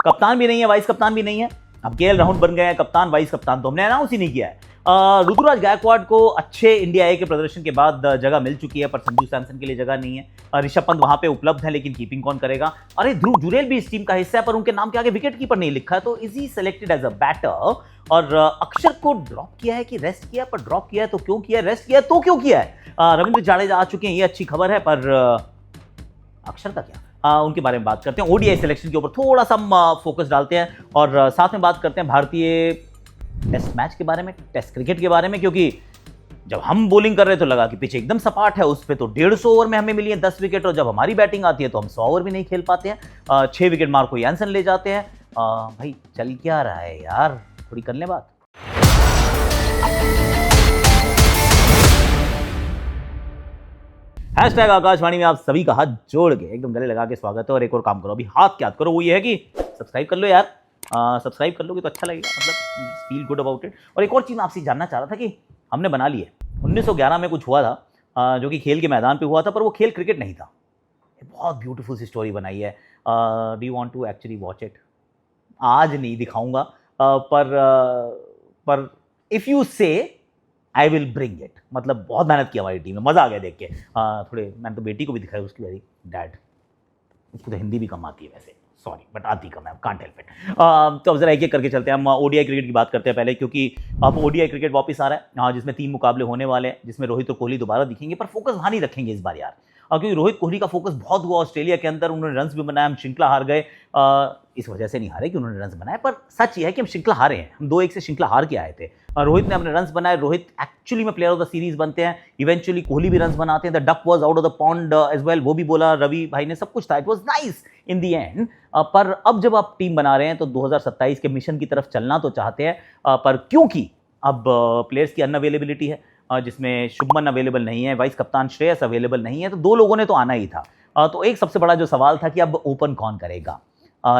कप्तान भी नहीं है, वाइस कप्तान भी नहीं है। अब केएल राहुल बन गए हैं कप्तान, वाइस कप्तान तो हमने अनाउंस ही नहीं किया है। ऋतुराज गायकवाड़ को अच्छे इंडिया ए के प्रदर्शन के बाद जगह मिल चुकी है, पर संजू सैमसन के लिए जगह नहीं है। ऋषभ पंत वहां पे उपलब्ध है, लेकिन कीपिंग कौन करेगा? अरे ध्रुव जुरेल भी इस टीम का हिस्सा है, पर उनके नाम के आगे विकेट कीपर नहीं लिखा है, तो is he selected as a batter? और अक्षर को ड्रॉप किया है कि रेस्ट किया? पर ड्रॉप किया है तो क्यों किया, रेस्ट किया है तो क्यों किया है? रविंद्र जाडेजा आ चुके हैं, ये अच्छी खबर है, पर अक्षर का क्या? उनके बारे में बात करते हैं। ओडीआई सिलेक्शन के ऊपर थोड़ा सा फोकस डालते हैं, और साथ में बात करते हैं भारतीय टेस्ट मैच के बारे में, टेस्ट क्रिकेट के बारे में, क्योंकि जब हम बॉलिंग कर रहे तो लगा कि पिच एकदम सपाट है, उस पे तो 150 ओवर में हमें मिली है 10 विकेट, और जब हमारी बैटिंग आती है तो हम 100 ओवर भी नहीं खेल पाते हैं। 6 विकेट मार्को यानसन ले जाते हैं। भाई चल क्या रहा है यार, थोड़ी कर लें बात। हैशटैग आकाशवाणी में आप सभी का हाथ जोड़ के एकदम गले लगा के स्वागत है। और एक और काम करो, अभी हाथ क्या करो, वो ये है कि सब्सक्राइब कर लो यार। सब्सक्राइब कर लोगे तो अच्छा लगेगा, मतलब फील गुड अबाउट इट। और एक और चीज़ आपसे जानना चाह रहा था कि हमने बना ली है, 1911 में कुछ हुआ था, जो कि खेल के मैदान पे हुआ था, पर वो खेल क्रिकेट नहीं था। बहुत ब्यूटीफुल सी स्टोरी बनाई है। Do you want to actually watch it? आज नहीं दिखाऊंगा, पर इफ़ यू से आई विल ब्रिंग इट। मतलब बहुत मेहनत की हमारी टीम में, मज़ा आ गया देख के। थोड़े मैंने तो बेटी को भी दिखाया, उसकी वेरी डैड, उसको तो हिंदी भी कम आती है वैसे, सॉरी बट आती कम है, कांट हेल्प इट। तो अब जरा एक एक करके चलते हैं। हम ओडीआई क्रिकेट की बात करते हैं पहले, क्योंकि अब ओडीआई क्रिकेट वापस आ रहा है, जिसमें 3 मुकाबले होने वाले हैं, जिसमें रोहित और कोहली दोबारा दिखेंगे, पर फोकस वहाँ नहीं रखेंगे इस बार यार। क्योंकि रोहित कोहली का फोकस बहुत हुआ ऑस्ट्रेलिया के अंदर, उन्होंने रन्स भी बनाए, हम श्रृंखला हार गए। इस वजह से नहीं हारे कि उन्होंने रन्स बनाए, पर सच ये है कि हम श्रृंखला हारे हैं, हम 2-1 से श्रृंखला हार के आए थे। रोहित ने अपने रन्स बनाए, रोहित एक्चुअली में प्लेयर ऑफ द सीरीज बनते हैं, इवेंचुअली कोहली भी रन्स बनाते हैं, the duck was out of the pond as well, वो भी बोला रवि भाई ने, सब कुछ था, it was nice in the end. पर अब जब आप टीम बना रहे हैं तो 2027 के मिशन की तरफ चलना तो चाहते हैं, पर क्योंकि अब प्लेयर्स की अनअवेलेबिलिटी है, जिसमें शुभमन अवेलेबल नहीं है, वाइस कप्तान श्रेयस अवेलेबल नहीं है, तो 2 लोगों ने तो आना ही था। तो एक सबसे बड़ा जो सवाल था कि अब ओपन कौन करेगा।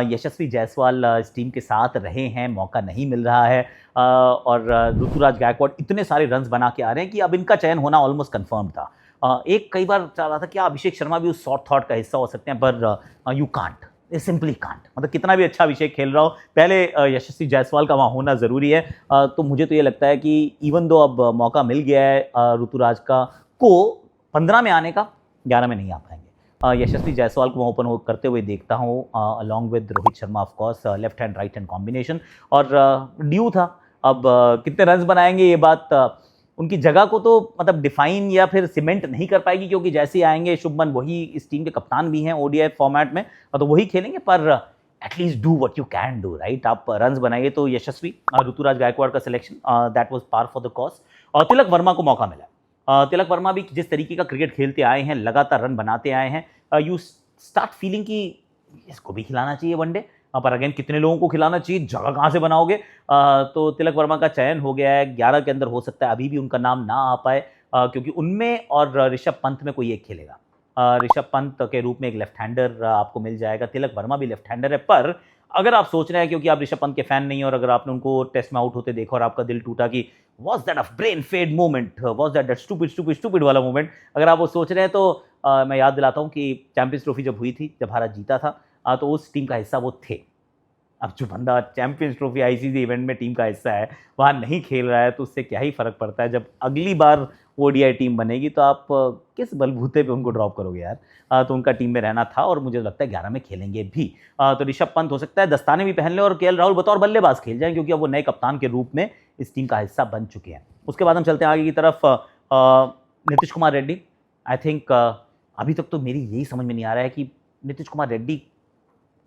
यशस्वी जायसवाल इस टीम के साथ रहे हैं, मौका नहीं मिल रहा है, और ऋतुराज गायकवाड़ इतने सारे रन्स बना के आ रहे हैं कि अब इनका चयन होना ऑलमोस्ट कंफर्म था। एक कई बार चल रहा था कि अभिषेक शर्मा भी उस शॉर्ट थॉट का हिस्सा हो सकते हैं, पर यू कांट, सिंपली कांट। मतलब कितना भी अच्छा अभिषेक खेल रहा हो, पहले यशस्वी जायसवाल का वहाँ होना ज़रूरी है। तो मुझे तो ये लगता है कि इवन दो अब मौका मिल गया है ऋतुराज का को 15 में आने का, 11 में नहीं आ पाएंगे। यशस्वी जायसवाल को मैं ओपन करते हुए देखता हूँ, along with Rohit Sharma of course, left hand right hand combination, और ड्यू था। अब कितने रन्स बनाएंगे ये बात उनकी जगह को तो मतलब डिफाइन या फिर सीमेंट नहीं कर पाएगी, क्योंकि जैसे ही आएंगे शुभमन, वही इस टीम के कप्तान भी हैं ओडीआई फॉर्मेट में, तो वही खेलेंगे। पर at least do what you can do, right? आप रन्स बनाइए। तो यशस्वी ऋतुराज गायकवाड़ का selection, that was par for the cause. और तिलक वर्मा को मौका मिला। तिलक वर्मा भी जिस तरीके का क्रिकेट खेलते आए हैं, लगातार रन बनाते आए हैं, यू स्टार्ट फीलिंग कि इसको भी खिलाना चाहिए वनडे। पर अगेन कितने लोगों को खिलाना चाहिए, जगह कहाँ से बनाओगे? तो तिलक वर्मा का चयन हो गया है, 11 के अंदर हो सकता है अभी भी उनका नाम ना आ पाए, क्योंकि उनमें और ऋषभ पंत में कोई एक खेलेगा। ऋषभ पंत के रूप में एक लेफ्ट हैंडर आपको मिल जाएगा, तिलक वर्मा भी लेफ्ट हैंडर है। पर अगर आप सोच रहे हैं, क्योंकि आप ऋषभ पंत के फैन नहीं हैं, और अगर आपने उनको टेस्ट में आउट होते देखा और आपका दिल टूटा कि was that a brain fade moment, was that stupid वाला मोमेंट, अगर आप वो सोच रहे हैं, तो मैं याद दिलाता हूँ कि चैंपियंस ट्रॉफी जब हुई थी, जब भारत जीता था, तो उस टीम का हिस्सा वो थे। अब जो बंदा चैंपियंस ट्रॉफी आईसीसी इवेंट में टीम का हिस्सा है, वहाँ नहीं खेल रहा है, तो उससे क्या ही फ़र्क पड़ता है? जब अगली बार ओडीआई टीम बनेगी तो आप किस बलबूते पे उनको ड्रॉप करोगे यार? तो उनका टीम में रहना था, और मुझे लगता है 11 में खेलेंगे भी। तो ऋषभ पंत हो सकता है दस्ताने भी पहन ले और केएल राहुल बतौर बल्लेबाज खेल जाएं, क्योंकि अब वो नए कप्तान के रूप में इस टीम का हिस्सा बन चुके हैं। उसके बाद हम चलते हैं आगे की तरफ। नीतीश कुमार रेड्डी, आई थिंक अभी तक तो मेरी यही समझ में नहीं आ रहा है कि नीतीश कुमार रेड्डी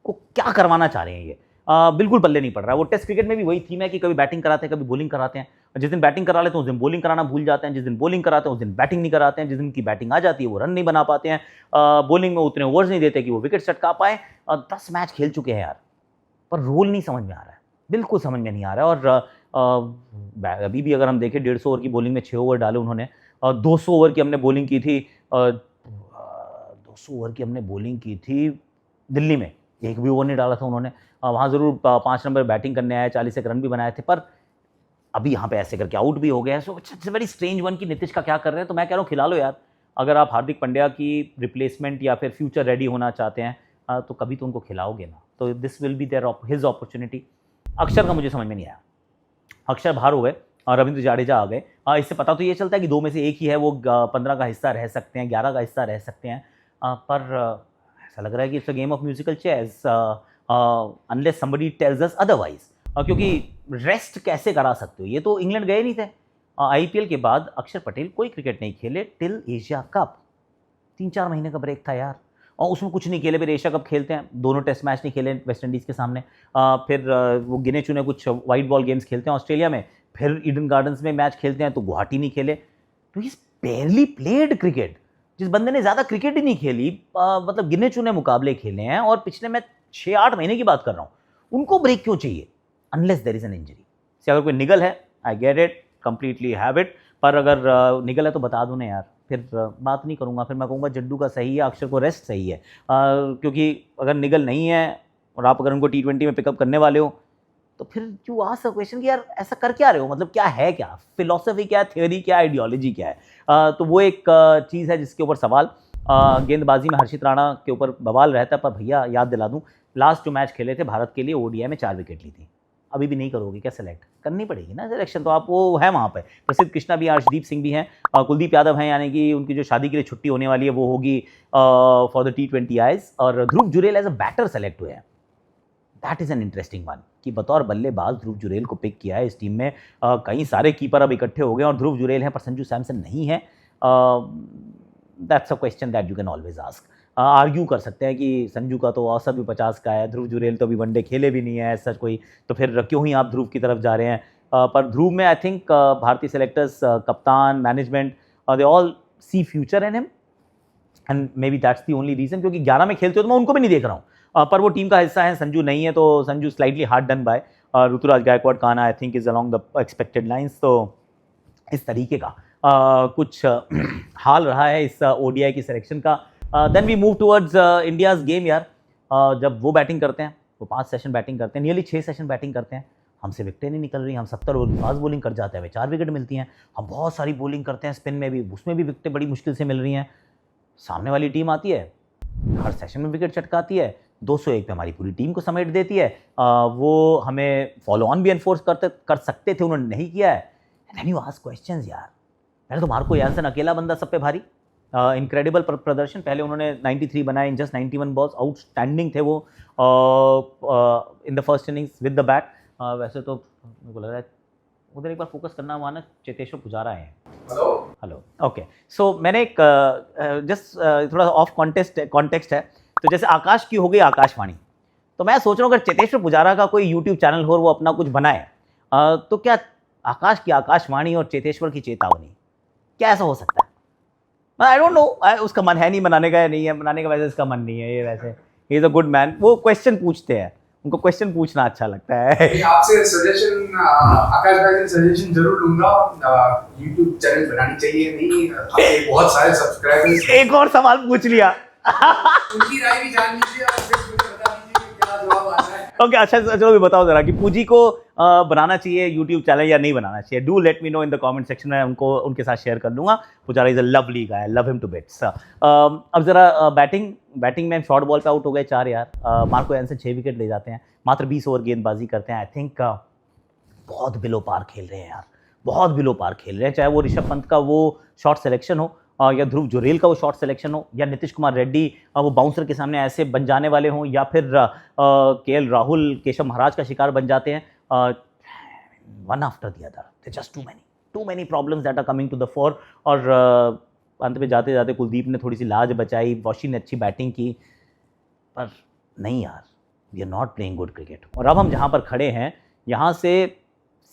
को क्या करवाना चाह रहे हैं ये। बिल्कुल पल्ले नहीं पड़ रहा है। वो टेस्ट क्रिकेट में भी वही थीम है कि कभी बैटिंग कराते हैं, कभी बॉलिंग कराते हैं। जिस दिन बैटिंग करा लेते हैं उस दिन बॉलिंग कराना भूल जाते हैं, जिस दिन बॉलिंग कराते हैं उस दिन बैटिंग नहीं कराते हैं, जिस दिन की बैटिंग आ जाती है वो रन नहीं बना पाते हैं, बॉलिंग में उतने ओवर्स नहीं देते कि वो विकेट चटका पाए। 10 मैच खेल चुके हैं यार, पर रोल नहीं समझ में आ रहा है, बिल्कुल समझ में नहीं आ रहा है। और अभी भी अगर हम देखें 150 ओवर की बॉलिंग में 6 ओवर डाले उन्होंने, 200 ओवर की हमने बॉलिंग की थी, 200 ओवर की हमने बॉलिंग की थी दिल्ली में, एक भी ओवर नहीं डाला था उन्होंने। वहाँ ज़रूर 5 नंबर बैटिंग करने आए, 40 एक रन भी बनाए थे, पर अभी यहाँ पे ऐसे करके आउट भी हो गया है। So it's very strange one कि नीतीश का क्या कर रहे हैं। तो मैं कह रहा हूँ खिला लो यार, अगर आप हार्दिक पांड्या की रिप्लेसमेंट या फिर फ्यूचर रेडी होना चाहते हैं, तो कभी तो उनको खिलाओगे ना। तो this will be their his opportunity. Axar का मुझे समझ में नहीं आया, अक्षर बाहर हो गए और रविंद्र जाडेजा आ गए। इससे पता तो ये चलता है कि 2 में से एक ही है, वो 15 का हिस्सा रह सकते हैं, 11 का हिस्सा रह सकते हैं, पर ऐसा लग रहा है कि it's a game of musical chairs unless somebody tells us otherwise, क्योंकि रेस्ट कैसे करा सकते हो, ये तो इंग्लैंड गए नहीं थे। आईपीएल के बाद अक्षर पटेल कोई क्रिकेट नहीं खेले टिल एशिया कप, 3-4 महीने का ब्रेक था यार, और उसमें कुछ नहीं खेले। फिर एशिया कप खेलते हैं, दोनों टेस्ट मैच नहीं खेले वेस्ट इंडीज़ के सामने, फिर वो गिने चुने कुछ वाइट बॉल गेम्स खेलते हैं ऑस्ट्रेलिया में, फिर ईडन गार्डन्स में मैच खेलते हैं तो गुवाहाटी नहीं खेले। तो ही बेयरली प्लेड क्रिकेट। जिस बंदे ने ज़्यादा क्रिकेट ही नहीं खेली, मतलब गिने चुने मुकाबले खेले हैं, और पिछले मैं 6-8 महीने की बात कर रहा हूँ, उनको ब्रेक क्यों चाहिए unless there is an injury. से अगर कोई निगल है, I get it, completely have it, पर अगर निगल है तो बता दो ना यार, फिर बात नहीं करूँगा, फिर मैं कहूँगा जड्डू का सही है, अक्षर को रेस्ट सही है, क्योंकि अगर निगल नहीं है और आप अगर उनको T20 में पिकअप करने वाले हो, तो फिर यू आस्क अ क्वेश्चन कि यार ऐसा कर क्या रहे हो, मतलब क्या है, क्या फिलॉसफी, क्या थ्योरी, क्या आइडियोलॉजी, क्या है। तो वो एक चीज़ है जिसके ऊपर सवाल। गेंदबाजी में हर्षित राणा के ऊपर बवाल रहता है, पर भैया याद दिला दूं, लास्ट जो मैच खेले थे भारत के लिए ओडीआई में 4 विकेट ली थी। अभी भी नहीं करोगे क्या सेलेक्ट? करनी पड़ेगी ना सिलेक्शन, तो आप वो है वहाँ पे। प्रसिद्ध कृष्णा भी हैं, अर्शदीप सिंह भी हैं, कुलदीप यादव हैं, यानी कि उनकी जो शादी के लिए छुट्टी होने वाली है वो होगी फॉर द T20 आइज, और Dhruv Jurel as a batter select हुए हैं। That is an interesting one कि बतौर बल्लेबाज ध्रुव जुरेल को पिक किया है इस टीम में। कई सारे कीपर अब इकट्ठे हो गए और ध्रुव जुरेल हैं पर संजू सैमसन नहीं है। That's a question that you can always ask. Argue कर सकते हैं कि संजू का तो औसत भी 50 का है, ध्रुव जुरेल तो अभी वनडे खेले भी नहीं है ऐसा कोई, तो फिर क्यों ही आप ध्रुव की तरफ जा रहे हैं। पर ध्रुव में आई थिंक भारतीय सेलेक्टर्स, कप्तान, management, they all see future in him, and maybe that's the only reason, क्योंकि 11 में खेलते हो तो मैं उनको भी नहीं देख रहा हूँ, पर वो टीम का हिस्सा है। संजू नहीं है तो Sanju slightly hard done by Ruturaj Gaikwad, काना I think is along the expected lines. तो इस तरीके का कुछ हाल रहा है इस ओडीआई की सिलेक्शन का। Then we move towards India's game यार। जब वो बैटिंग करते हैं, वो 5 सेशन बैटिंग करते हैं, नियरली 6 सेशन बैटिंग करते हैं, हमसे विकेटें नहीं निकल रही, हम 70 ओवर फास्ट बॉलिंग कर जाते हैं, हमें 4 विकेट मिलती हैं। हम बहुत सारी बॉलिंग करते हैं स्पिन में भी, उसमें भी विकेटें बड़ी मुश्किल से मिल रही हैं। सामने वाली टीम आती है, हर सेशन में विकेट चटकाती है, 201 पे हमारी पूरी टीम को समेट देती है। वो हमें फॉलो ऑन भी एनफोर्स कर सकते थे, उन्होंने नहीं किया है। एंड यू आस्क क्वेश्चंस यार, पहले तो मार्को यानसन अकेला बंदा सब पे भारी, इनक्रेडिबल प्रदर्शन। पहले उन्होंने 93 बनाए इन जस्ट 91 बॉल्स, आउटस्टैंडिंग थे वो in the first innings with the bat. वैसे तो मेरे को लग रहा है उधर एक बार फोकस करना हुआ ना, चेतेश्वर पुजारा है। Hello okay. सो मैंने एक जस्ट थोड़ा ऑफ कॉन्टेक्स्ट है, तो जैसे आकाश की हो गई आकाशवाणी, तो मैं सोच रहा हूँ अगर चेतेश्वर पुजारा का कोई यूट्यूब चैनल हो और वो अपना कुछ बनाए, तो क्या आकाश की आकाशवाणी और चेतेश्वर की चेतावनी, क्या ऐसा हो सकता है? आई डोंट नो, उसका मन है नहीं बनाने का या नहीं है बनाने का, वैसे इसका मन नहीं है, ये वैसे he is a good man. वो क्वेश्चन पूछते हैं, उनको क्वेश्चन पूछना अच्छा लगता है। आपसे सजेशन, आकाश भाई से सजेशन जरूर लूंगा, YouTube चैनल बनानी चाहिए नहीं, आपके बहुत सारे सब्सक्राइबर्स। एक और सवाल पूछ लिया। उनकी राय भी जान लीजिए और फिर मुझे बता दीजिए कि क्या जवाब आता है। ओके, अच्छा चलो भी बताओ जरा कि पूजी को बनाना चाहिए यूट्यूब चैनल या नहीं बनाना चाहिए। Do let me know in the comment section में, उनके साथ शेयर कर लूंगा। Pujara is a lovely guy, love him to bits. अब जरा बैटिंग में शॉर्ट बॉल पे आउट हो गए 4 यार। मार्को यानसन 6 विकेट ले जाते हैं, मात्र 20 ओवर गेंदबाजी करते हैं। आई थिंक बहुत बिलो पार खेल रहे हैं यार, बहुत बिलो पार खेल रहे हैं, चाहे वो ऋषभ पंत का वो शॉर्ट सिलेक्शन हो, या ध्रुव जुरेल का वो शॉर्ट सिलेक्शन हो, या नीतीश कुमार रेड्डी वो बाउंसर के सामने ऐसे बन जाने वाले हों, या फिर केएल राहुल केशव महाराज का शिकार बन जाते हैं। One after the other, they just too many problems that are coming to the fore. और अंत में जाते जाते कुलदीप ने थोड़ी सी लाज बचाई, वॉशी ने अच्छी बैटिंग की, पर नहीं यार, we are not playing good cricket. और अब हम जहाँ पर खड़े हैं, यहाँ से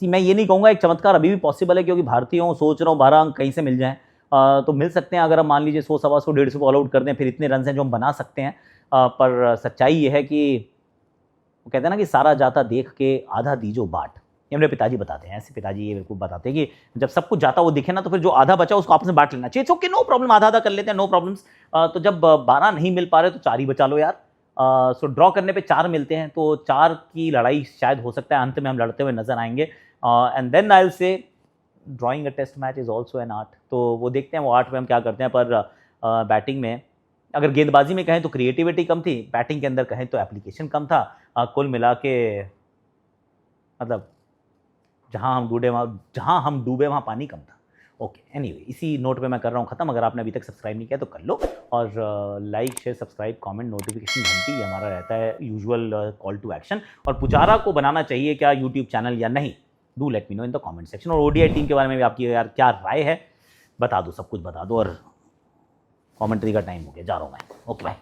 मैं ये नहीं कहूँगा एक चमत्कार अभी भी पॉसिबल है, क्योंकि भारतीयों सोच रहा हूँ 12 अंक कहीं से मिल जाएं, तो मिल सकते हैं अगर हम मान लीजिए 100, 125, 150 को ऑल आउट कर दें, फिर इतने रन हैं जो हम बना सकते हैं। पर सच्चाई ये है कि वो कहते हैं ना कि सारा जाता देख के आधा दीजो बाट, ये मेरे पिताजी बताते हैं, ऐसे पिताजी ये मेरे को बताते हैं कि जब सब कुछ जाता वो दिखे ना, तो फिर जो आधा बचा उसको आपस में बांट लेना चाहिए। ओके, नो प्रॉब्लम, आधा कर लेते हैं, नो प्रॉब्लम्स। तो जब 12 नहीं मिल पा रहे तो 4 ही बचा लो यार। सो ड्रॉ करने पे 4 मिलते हैं, तो 4 की लड़ाई शायद हो सकता है अंत में हम लड़ते हुए नजर आएंगे। And then I will say drawing a test match is also an art. तो वो देखते हैं वो आर्ट में हम क्या करते हैं। पर बैटिंग में अगर गेंदबाजी में कहें तो क्रिएटिविटी कम थी, बैटिंग के अंदर कहें तो एप्लीकेशन कम था। कुल मिला के मतलब जहां हम डूबे वहां पानी कम था। ओके, एनीवे, इसी नोट पे मैं कर रहा हूँ ख़त्म। अगर आपने अभी तक सब्सक्राइब नहीं किया तो कर लो, और like share subscribe comment notification घंटी, ये हमारा रहता है यूजुअल कॉल टू एक्शन। और पुजारा को बनाना चाहिए क्या यूट्यूब चैनल या नहीं, do let me know in the comment section. और ओडीआई टीम के बारे में भी आपकी यार क्या राय है, बता दो, सब कुछ बता दो। और कमेंट्री का टाइम हो गया, जा रहा हूँ मैं। Okay bye.